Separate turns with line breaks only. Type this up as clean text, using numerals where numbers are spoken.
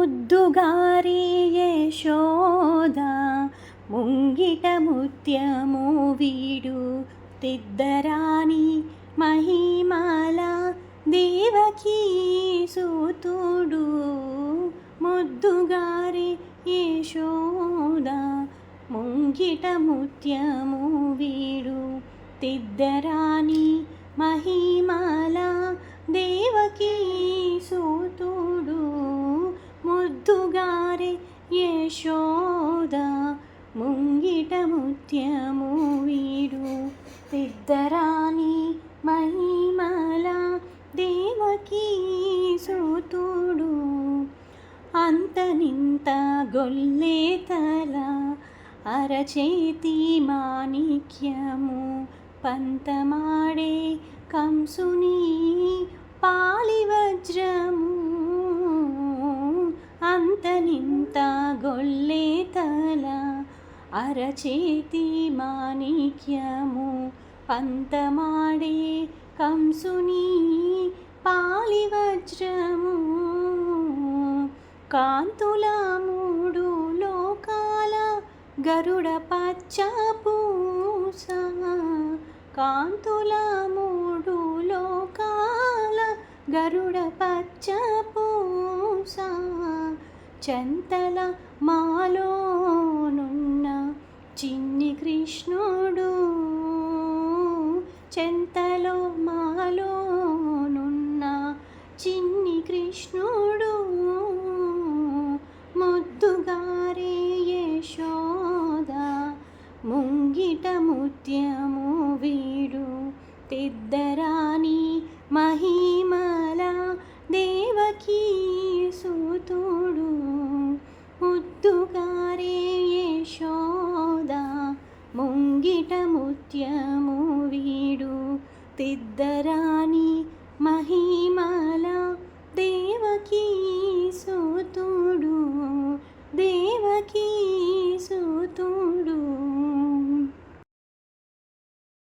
ముద్దుగారే యశోద ముంగిట ముత్యము వీడు తిద్దరాని మహిమల దేవకీ సూతుడు. ముద్దుగారే యశోద ముంగిట ముత్యము వీడు తిద్దరాని మహిమల దేవకీ సూతుడు. ముద్దుగారే యశోద ముంగిట ముత్యము వీడు తిద్దరాని మహిమల దేవకీ సూతుడు. అంతనింత గొల్లేతల అరచేతి మాణిక్యము పంతమాడే కంసుని పాలి వజ్రము. అంతనింత గొల్లేతల అరచేతి మాణిక్యము పంతమాడే కంసుని పాలి వజ్రము. కాంతుల మూడు లోకాల గరుడ పచ్చ పూస. కాంతుల మూడు లోకాల గరుడ పచ్చ పూస. చెంతల మాలోనున్న చిన్ని కృష్ణుడు. చెంతలో మాలోనున్న చిన్ని కృష్ణుడు. ముద్దుగారే యశోద ముంగిట ముత్యము వీడు తిద్దరాని మహిమల దేవకీ సూతుడు. ముద్దుగారే యశోద ముంగిట ముత్యము వీడు తిద్దరాని మహి